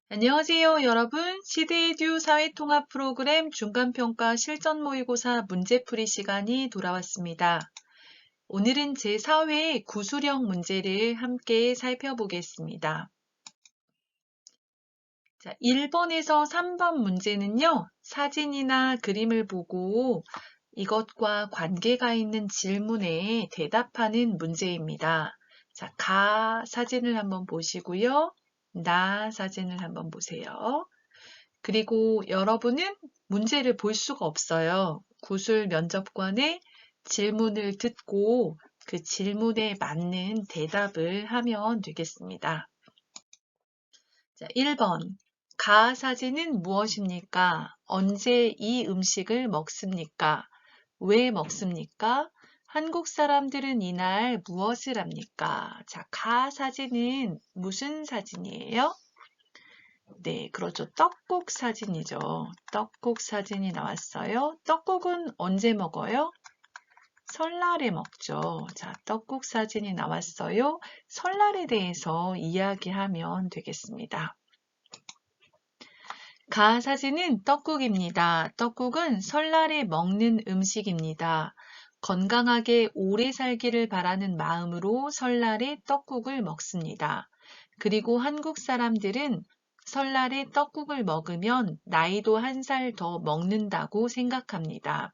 안녕하세요, 여러분. 시드에듀 사회통합 프로그램 중간평가 실전 모의고사 문제풀이 시간이 돌아왔습니다. 오늘은 제4회 구술형 문제를 함께 살펴보겠습니다. 자, 1번에서 3번 문제는요, 사진이나 그림을 보고 이것과 관계가 있는 질문에 대답하는 문제입니다. 자, 가 사진을 한번 보시고요. 나 사진을 한번 보세요. 그리고 여러분은 문제를 볼 수가 없어요. 구술 면접관의 질문을 듣고 그 질문에 맞는 대답을 하면 되겠습니다. 자, 1번. 가 사진은 무엇입니까? 언제 이 음식을 먹습니까? 왜 먹습니까? 한국 사람들은 이날 무엇을 합니까? 자, 가 사진은 무슨 사진이에요? 네, 그렇죠. 떡국 사진이죠. 떡국 사진이 나왔어요. 떡국은 언제 먹어요? 설날에 먹죠. 자, 떡국 사진이 나왔어요. 설날에 대해서 이야기하면 되겠습니다. 가 사진은 떡국입니다. 떡국은 설날에 먹는 음식입니다. 건강하게 오래 살기를 바라는 마음으로 설날에 떡국을 먹습니다. 그리고 한국 사람들은 설날에 떡국을 먹으면 나이도 한 살 더 먹는다고 생각합니다.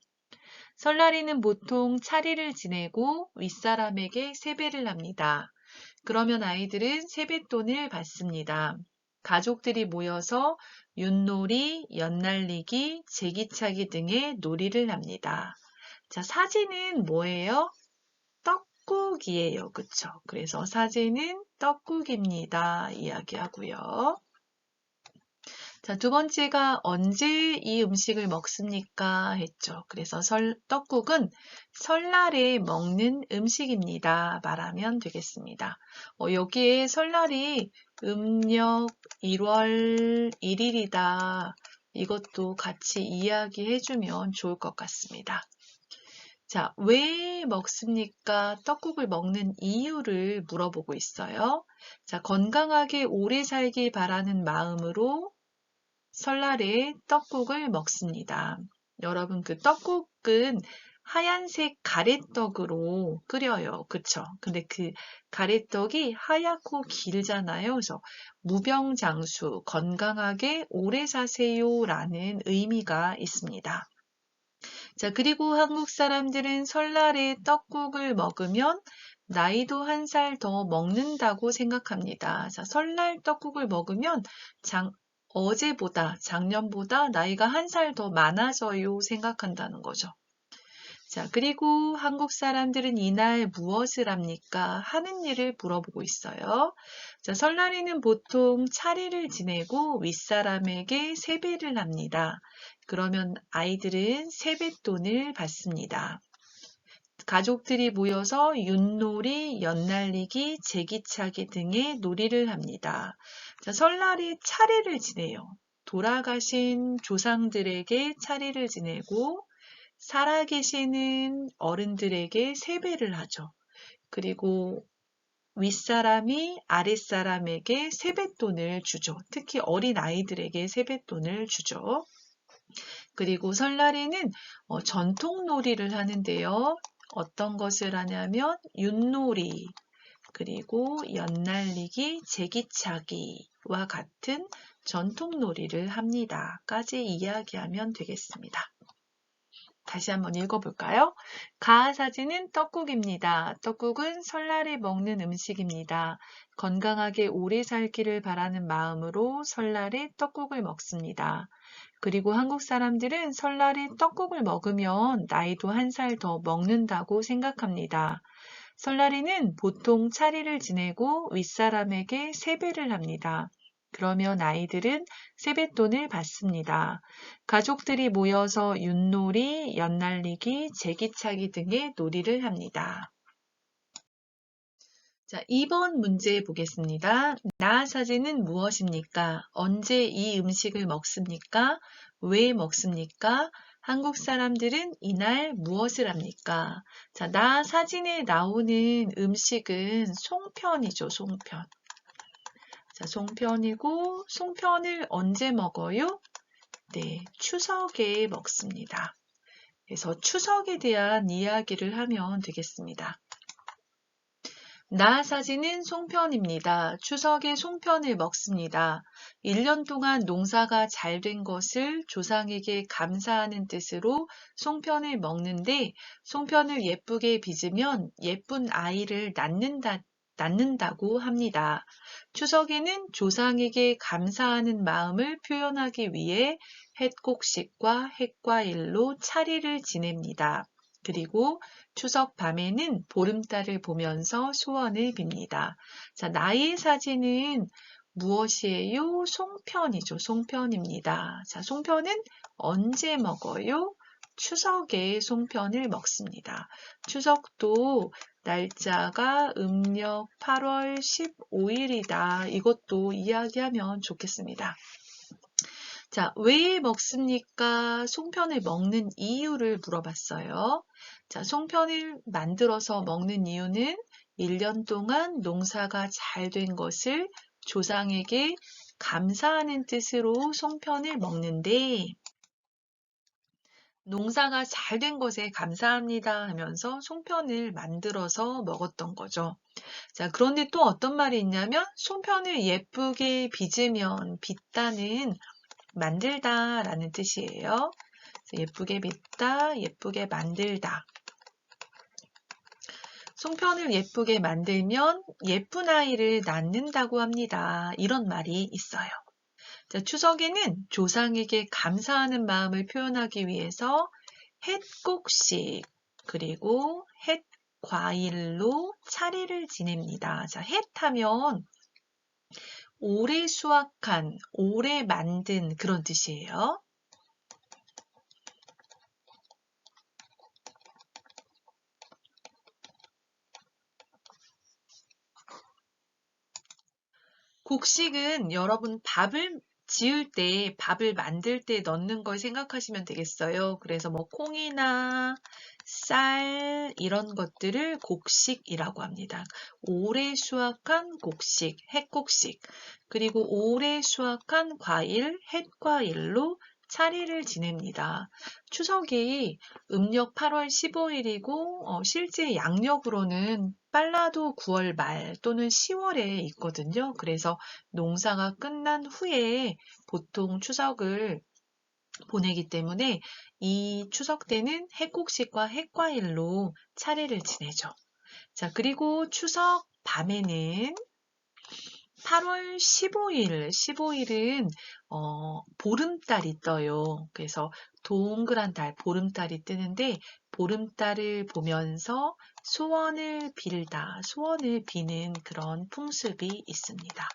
설날에는 보통 차례를 지내고 윗사람에게 세배를 합니다. 그러면 아이들은 세뱃돈을 받습니다. 가족들이 모여서 윷놀이, 연날리기, 제기차기 등의 놀이를 합니다. 자, 사진은 뭐예요? 떡국이에요. 그쵸? 그래서 사진은 떡국입니다. 이야기하고요. 자, 두 번째가 언제 이 음식을 먹습니까? 했죠. 그래서 떡국은 설날에 먹는 음식입니다. 말하면 되겠습니다. 여기에 설날이 음력 1월 1일이다. 이것도 같이 이야기해주면 좋을 것 같습니다. 자, 왜 먹습니까? 떡국을 먹는 이유를 물어보고 있어요. 자, 건강하게 오래 살길 바라는 마음으로 설날에 떡국을 먹습니다. 여러분, 그 떡국은 하얀색 가래떡으로 끓여요. 그쵸? 근데 그 가래떡이 하얗고 길잖아요. 그래서 무병장수, 건강하게 오래 사세요 라는 의미가 있습니다. 자, 그리고 한국 사람들은 설날에 떡국을 먹으면 나이도 한 살 더 먹는다고 생각합니다. 자, 설날 떡국을 먹으면 어제보다, 작년보다 나이가 한 살 더 많아져요 생각한다는 거죠. 자, 그리고 한국 사람들은 이날 무엇을 합니까? 하는 일을 물어보고 있어요. 자, 설날에는 보통 차례를 지내고 윗사람에게 세배를 합니다. 그러면 아이들은 세뱃돈을 받습니다. 가족들이 모여서 윷놀이, 연날리기, 제기차기 등의 놀이를 합니다. 자, 설날에 차례를 지내요. 돌아가신 조상들에게 차례를 지내고 살아계시는 어른들에게 세배를 하죠. 그리고 윗사람이 아랫사람에게 세뱃돈을 주죠. 특히 어린 아이들에게 세뱃돈을 주죠. 그리고 설날에는 전통놀이를 하는데요. 어떤 것을 하냐면 윷놀이, 그리고 연날리기, 제기차기와 같은 전통놀이를 합니다. 까지 이야기하면 되겠습니다. 다시 한번 읽어볼까요? 가 사진은 떡국입니다. 떡국은 설날에 먹는 음식입니다. 건강하게 오래 살기를 바라는 마음으로 설날에 떡국을 먹습니다. 그리고 한국 사람들은 설날에 떡국을 먹으면 나이도 한 살 더 먹는다고 생각합니다. 설날에는 보통 차례를 지내고 윗사람에게 세배를 합니다. 그러면 아이들은 세뱃돈을 받습니다. 가족들이 모여서 윷놀이, 연날리기, 제기차기 등의 놀이를 합니다. 자, 2번 문제 보겠습니다. 나 사진은 무엇입니까? 언제 이 음식을 먹습니까? 왜 먹습니까? 한국 사람들은 이날 무엇을 합니까? 자, 나 사진에 나오는 음식은 송편이죠, 송편. 자, 자, 송편이고 송편을 언제 먹어요? 네, 추석에 먹습니다. 그래서 추석에 대한 이야기를 하면 되겠습니다. 나사지는 송편입니다. 추석에 송편을 먹습니다. 1년 동안 농사가 잘 된 것을 조상에게 감사하는 뜻으로 송편을 먹는데 송편을 예쁘게 빚으면 예쁜 아이를 낳는다고 합니다. 추석에는 조상에게 감사하는 마음을 표현하기 위해 햇곡식과 햇과일로 차례를 지냅니다. 그리고 추석 밤에는 보름달을 보면서 소원을 빕니다. 자, 나의 사진은 무엇이에요? 송편이죠. 송편입니다. 자, 송편은 언제 먹어요? 추석에 송편을 먹습니다. 추석도 날짜가 음력 8월 15일이다. 이것도 이야기하면 좋겠습니다. 자, 왜 먹습니까? 송편을 먹는 이유를 물어봤어요. 자, 송편을 만들어서 먹는 이유는 1년 동안 농사가 잘 된 것을 조상에게 감사하는 뜻으로 송편을 먹는데 농사가 잘 된 것에 감사합니다 하면서 송편을 만들어서 먹었던 거죠. 자, 그런데 또 어떤 말이 있냐면 송편을 예쁘게 빚으면 빚다는 만들다 라는 뜻이에요. 예쁘게 빚다, 예쁘게 만들다. 송편을 예쁘게 만들면 예쁜 아이를 낳는다고 합니다. 이런 말이 있어요. 자, 추석에는 조상에게 감사하는 마음을 표현하기 위해서 햇곡식 그리고 햇과일로 차례를 지냅니다. 자, 햇하면 오래 수확한, 오래 만든 그런 뜻이에요. 곡식은 여러분 밥을 지을 때, 밥을 만들 때 넣는 걸 생각하시면 되겠어요. 그래서 뭐 콩이나 쌀 이런 것들을 곡식이라고 합니다. 오래 수확한 곡식, 햇곡식, 그리고 오래 수확한 과일, 햇과일로 차례를 지냅니다. 추석이 음력 8월 15일이고 실제 양력으로는 빨라도 9월 말 또는 10월에 있거든요. 그래서 농사가 끝난 후에 보통 추석을 보내기 때문에 이 추석 때는 햇곡식과 햇과일로 차례를 지내죠. 자, 그리고 추석 밤에는 8월 15일은 보름달이 떠요. 그래서 동그란 달, 보름달이 뜨는데 보름달을 보면서 소원을 빌다, 소원을 비는 그런 풍습이 있습니다.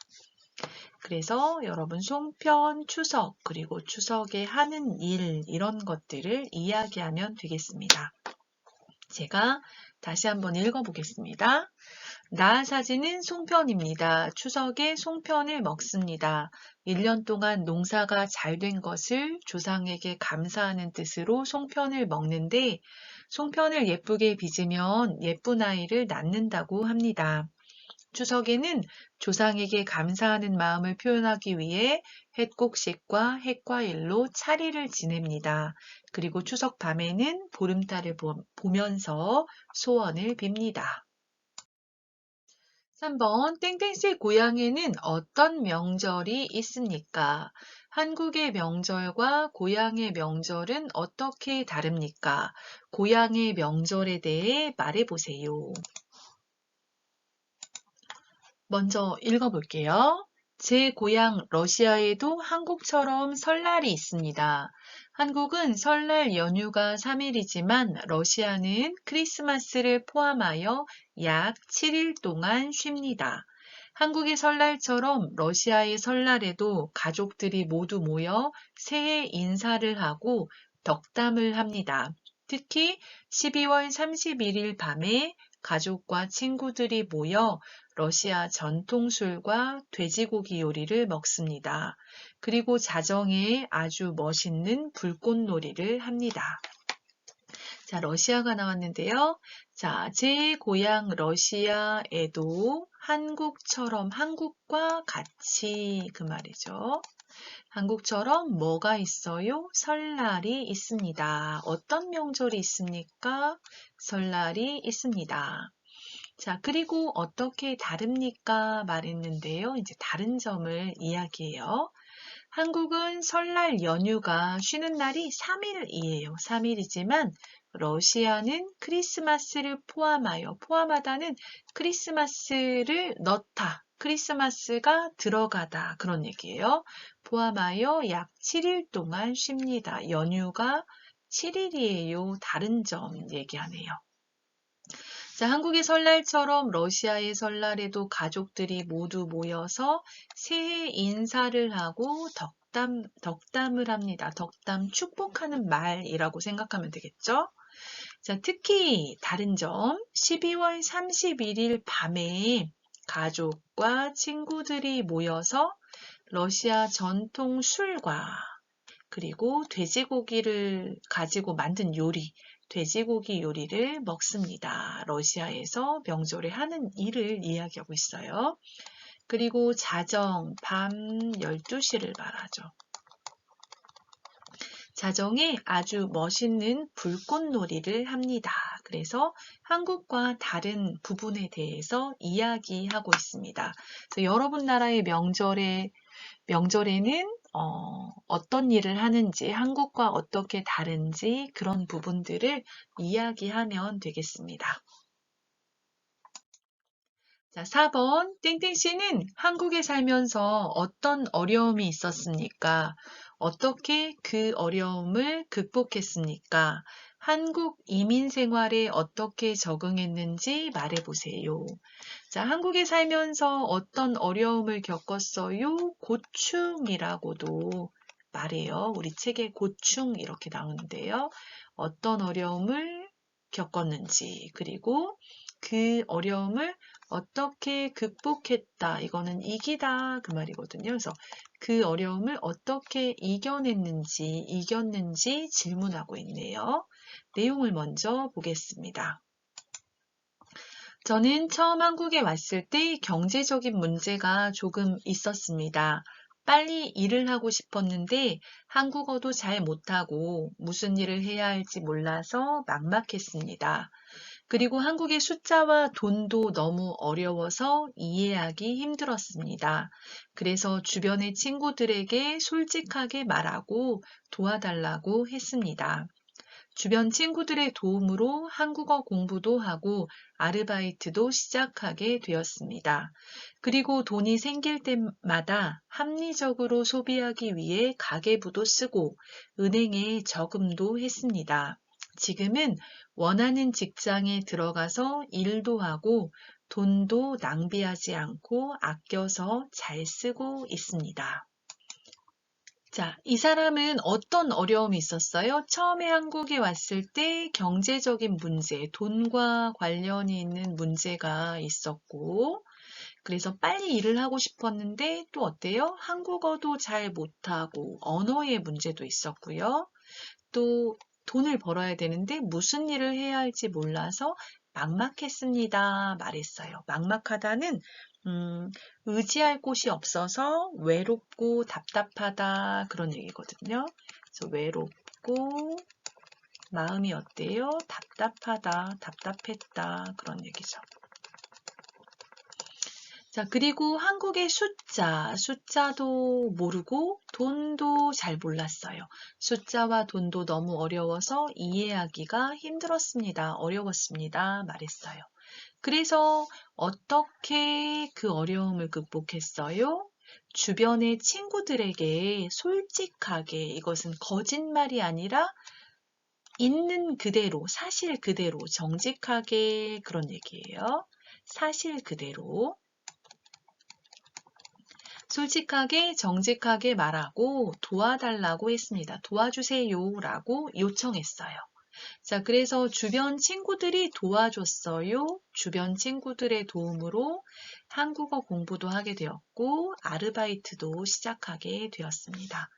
그래서 여러분 송편, 추석, 그리고 추석에 하는 일 이런 것들을 이야기하면 되겠습니다. 제가 다시 한번 읽어보겠습니다. 나사지는 송편입니다. 추석에 송편을 먹습니다. 1년 동안 농사가 잘 된 것을 조상에게 감사하는 뜻으로 송편을 먹는데 송편을 예쁘게 빚으면 예쁜 아이를 낳는다고 합니다. 추석에는 조상에게 감사하는 마음을 표현하기 위해 햇곡식과 햇과일로 차례를 지냅니다. 그리고 추석 밤에는 보름달을 보면서 소원을 빕니다. 3번 땡땡씨 고향에는 어떤 명절이 있습니까? 한국의 명절과 고향의 명절은 어떻게 다릅니까? 고향의 명절에 대해 말해보세요. 먼저 읽어볼게요. 제 고향 러시아에도 한국처럼 설날이 있습니다. 한국은 설날 연휴가 3일이지만 러시아는 크리스마스를 포함하여 약 7일 동안 쉽니다. 한국의 설날처럼 러시아의 설날에도 가족들이 모두 모여 새해 인사를 하고 덕담을 합니다. 특히 12월 31일 밤에 가족과 친구들이 모여 러시아 전통술과 돼지고기 요리를 먹습니다. 그리고 자정에 아주 멋있는 불꽃놀이를 합니다. 자, 러시아가 나왔는데요. 자, 제 고향 러시아에도 한국처럼 한국과 같이 그 말이죠. 한국처럼 뭐가 있어요? 설날이 있습니다. 어떤 명절이 있습니까? 설날이 있습니다. 자, 그리고 어떻게 다릅니까? 말했는데요. 이제 다른 점을 이야기해요. 한국은 설날 연휴가 쉬는 날이 3일이에요. 3일이지만 러시아는 크리스마스를 포함하다는 크리스마스를 넣다. 크리스마스가 들어가다. 그런 얘기예요. 포함하여 약 7일 동안 쉽니다. 연휴가 7일이에요. 다른 점 얘기하네요. 자, 한국의 설날처럼 러시아의 설날에도 가족들이 모두 모여서 새해 인사를 하고 덕담을 합니다. 덕담, 축복하는 말이라고 생각하면 되겠죠? 자, 특히 다른 점, 12월 31일 밤에 가족과 친구들이 모여서 러시아 전통 술과 그리고 돼지고기를 가지고 만든 요리, 돼지고기 요리를 먹습니다. 러시아에서 명절에 하는 일을 이야기하고 있어요. 그리고 자정, 밤 12시를 말하죠. 자정에 아주 멋있는 불꽃놀이를 합니다. 그래서 한국과 다른 부분에 대해서 이야기하고 있습니다. 그래서 여러분 나라의 명절에는 어떤 일을 하는지, 한국과 어떻게 다른지 그런 부분들을 이야기하면 되겠습니다. 자, 4번 땡땡씨는 한국에 살면서 어떤 어려움이 있었습니까? 어떻게 그 어려움을 극복했습니까? 한국 이민 생활에 어떻게 적응했는지 말해보세요. 자, 한국에 살면서 어떤 어려움을 겪었어요? 고충이라고도 말해요. 우리 책에 고충 이렇게 나오는데요. 어떤 어려움을 겪었는지, 그리고 그 어려움을 어떻게 극복했다. 이거는 이기다 그 말이거든요. 그래서 그 어려움을 어떻게 이겼는지 질문하고 있네요. 내용을 먼저 보겠습니다. 저는 처음 한국에 왔을 때 경제적인 문제가 조금 있었습니다. 빨리 일을 하고 싶었는데 한국어도 잘 못하고 무슨 일을 해야 할지 몰라서 막막했습니다. 그리고 한국의 숫자와 돈도 너무 어려워서 이해하기 힘들었습니다. 그래서 주변의 친구들에게 솔직하게 말하고 도와달라고 했습니다. 주변 친구들의 도움으로 한국어 공부도 하고 아르바이트도 시작하게 되었습니다. 그리고 돈이 생길 때마다 합리적으로 소비하기 위해 가계부도 쓰고 은행에 저금도 했습니다. 지금은 원하는 직장에 들어가서 일도 하고 돈도 낭비하지 않고 아껴서 잘 쓰고 있습니다. 자, 이 사람은 어떤 어려움이 있었어요? 처음에 한국에 왔을 때 경제적인 문제, 돈과 관련이 있는 문제가 있었고, 그래서 빨리 일을 하고 싶었는데 또 어때요? 한국어도 잘 못하고 언어의 문제도 있었고요. 또 돈을 벌어야 되는데 무슨 일을 해야 할지 몰라서 막막했습니다. 말했어요. 막막하다는 의지할 곳이 없어서 외롭고 답답하다 그런 얘기거든요. 그래서 외롭고 마음이 어때요? 답답하다, 답답했다 그런 얘기죠. 자, 그리고 한국의 숫자도 모르고 돈도 잘 몰랐어요. 숫자와 돈도 너무 어려워서 이해하기가 힘들었습니다. 어려웠습니다. 말했어요. 그래서 어떻게 그 어려움을 극복했어요? 주변의 친구들에게 솔직하게, 이것은 거짓말이 아니라 있는 그대로, 사실 그대로, 정직하게 그런 얘기예요. 사실 그대로. 솔직하게, 정직하게 말하고 도와달라고 했습니다. 도와주세요 라고 요청했어요. 자, 그래서 주변 친구들이 도와줬어요. 주변 친구들의 도움으로 한국어 공부도 하게 되었고, 아르바이트도 시작하게 되었습니다.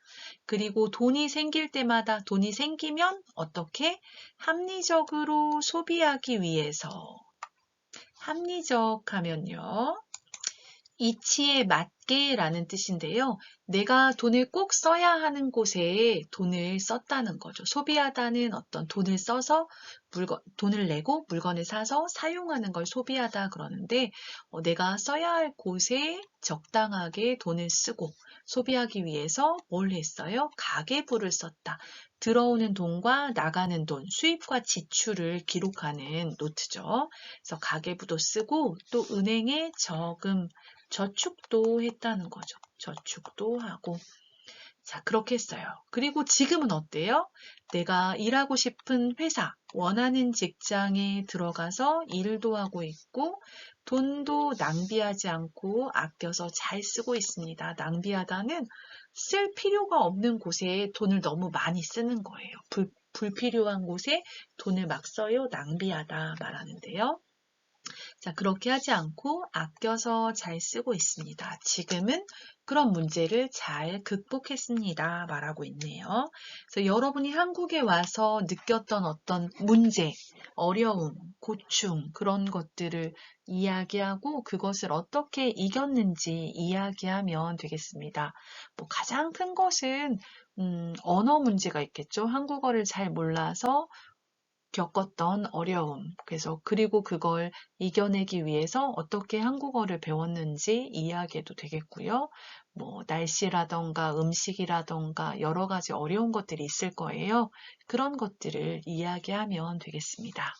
그리고 돈이 생길 때마다 돈이 생기면 어떻게? 합리적으로 소비하기 위해서. 합리적 하면요. 이치에 맞게 라는 뜻인데요. 내가 돈을 꼭 써야 하는 곳에 돈을 썼다는 거죠. 소비하다는 어떤 돈을 써서 돈을 내고 물건을 사서 사용하는 걸 소비하다 그러는데 내가 써야 할 곳에 적당하게 돈을 쓰고 소비하기 위해서 뭘 했어요? 가계부를 썼다. 들어오는 돈과 나가는 돈, 수입과 지출을 기록하는 노트죠. 그래서 가계부도 쓰고 또 은행에 저축도 했다는 거죠. 저축도 하고. 자, 그렇게 했어요. 그리고 지금은 어때요? 내가 일하고 싶은 회사, 원하는 직장에 들어가서 일도 하고 있고, 돈도 낭비하지 않고 아껴서 잘 쓰고 있습니다. 낭비하다는 쓸 필요가 없는 곳에 돈을 너무 많이 쓰는 거예요. 불필요한 곳에 돈을 막 써요. 낭비하다 말하는데요. 자, 그렇게 하지 않고 아껴서 잘 쓰고 있습니다. 지금은 그런 문제를 잘 극복했습니다. 말하고 있네요. 그래서 여러분이 한국에 와서 느꼈던 어떤 문제, 어려움, 고충, 그런 것들을 이야기하고 그것을 어떻게 이겼는지 이야기하면 되겠습니다. 가장 큰 것은 언어 문제가 있겠죠. 한국어를 잘 몰라서 겪었던 어려움, 그리고 그걸 이겨내기 위해서 어떻게 한국어를 배웠는지 이야기해도 되겠고요. 날씨라던가 음식이라던가 여러 가지 어려운 것들이 있을 거예요. 그런 것들을 이야기하면 되겠습니다.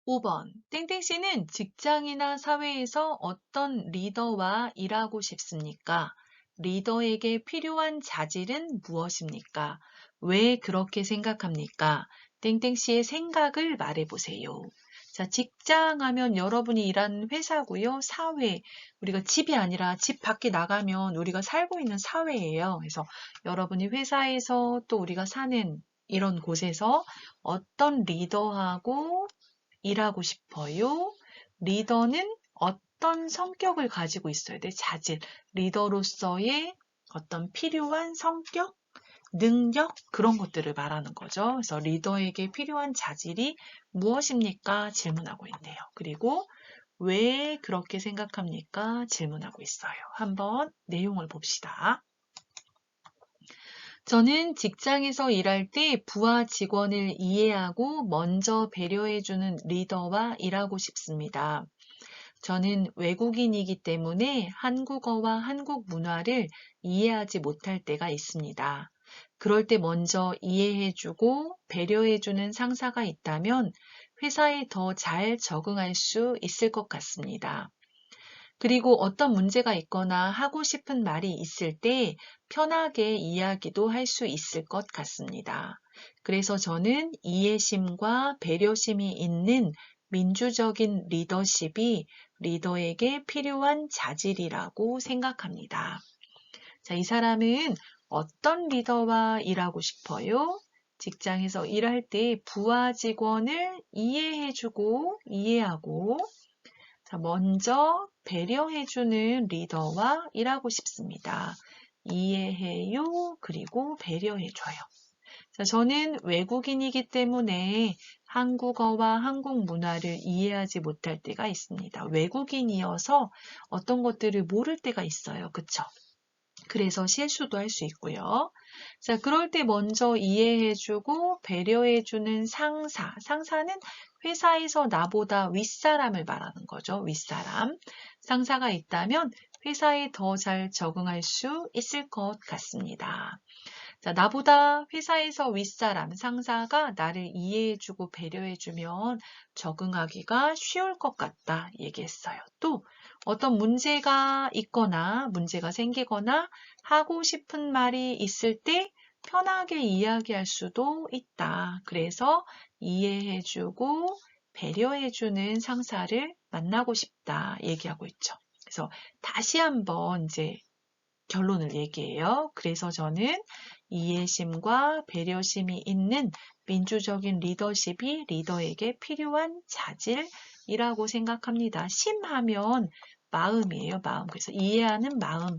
5번. 땡땡씨는 직장이나 사회에서 어떤 리더와 일하고 싶습니까? 리더에게 필요한 자질은 무엇입니까? 왜 그렇게 생각합니까? 땡땡씨의 생각을 말해보세요. 자, 직장 하면 여러분이 일하는 회사고요. 사회, 우리가 집이 아니라 집 밖에 나가면 우리가 살고 있는 사회예요. 그래서 여러분이 회사에서 또 우리가 사는 이런 곳에서 어떤 리더하고 일하고 싶어요? 리더는 어떤 성격을 가지고 있어야 돼? 자질. 리더로서의 어떤 필요한 성격, 능력, 그런 것들을 말하는 거죠. 그래서 리더에게 필요한 자질이 무엇입니까? 질문하고 있네요. 그리고 왜 그렇게 생각합니까? 질문하고 있어요. 한번 내용을 봅시다. 저는 직장에서 일할 때 부하 직원을 이해하고 먼저 배려해주는 리더와 일하고 싶습니다. 저는 외국인이기 때문에 한국어와 한국 문화를 이해하지 못할 때가 있습니다. 그럴 때 먼저 이해해주고 배려해주는 상사가 있다면 회사에 더 잘 적응할 수 있을 것 같습니다. 그리고 어떤 문제가 있거나 하고 싶은 말이 있을 때 편하게 이야기도 할 수 있을 것 같습니다. 그래서 저는 이해심과 배려심이 있는 민주적인 리더십이 리더에게 필요한 자질이라고 생각합니다. 자, 이 사람은 어떤 리더와 일하고 싶어요? 직장에서 일할 때 부하 직원을 이해하고 자, 먼저 배려해주는 리더와 일하고 싶습니다. 이해해요. 그리고 배려해줘요. 자, 저는 외국인이기 때문에 한국어와 한국 문화를 이해하지 못할 때가 있습니다. 외국인이어서 어떤 것들을 모를 때가 있어요. 그쵸? 그래서 실수도 할 수 있고요. 자, 그럴 때 먼저 이해해주고 배려해주는 상사. 상사는 회사에서 나보다 윗사람을 말하는 거죠. 윗사람. 상사가 있다면 회사에 더 잘 적응할 수 있을 것 같습니다. 자, 나보다 회사에서 윗사람, 상사가 나를 이해해주고 배려해주면 적응하기가 쉬울 것 같다 얘기했어요. 또 어떤 문제가 있거나 문제가 생기거나 하고 싶은 말이 있을 때 편하게 이야기할 수도 있다. 그래서 이해해주고 배려해주는 상사를 만나고 싶다 얘기하고 있죠. 그래서 다시 한번 이제 결론을 얘기해요. 그래서 저는 이해심과 배려심이 있는 민주적인 리더십이 리더에게 필요한 자질이라고 생각합니다. 심하면 마음이에요, 마음. 그래서 이해하는 마음,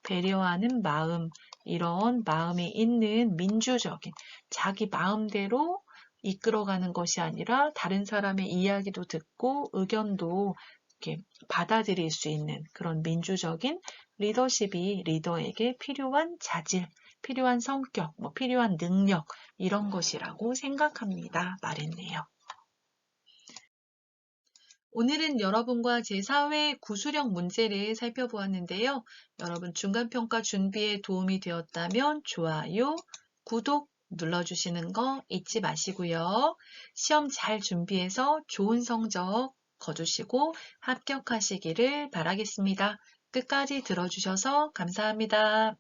배려하는 마음, 이런 마음이 있는 민주적인 자기 마음대로 이끌어가는 것이 아니라 다른 사람의 이야기도 듣고 의견도 이렇게 받아들일 수 있는 그런 민주적인 리더십이 리더에게 필요한 자질, 필요한 성격, 필요한 능력 이런 것이라고 생각합니다. 말했네요. 오늘은 여러분과 제4회 구술형 문제를 살펴보았는데요. 여러분 중간평가 준비에 도움이 되었다면 좋아요, 구독 눌러주시는 거 잊지 마시고요. 시험 잘 준비해서 좋은 성적 거두시고 합격하시기를 바라겠습니다. 끝까지 들어주셔서 감사합니다.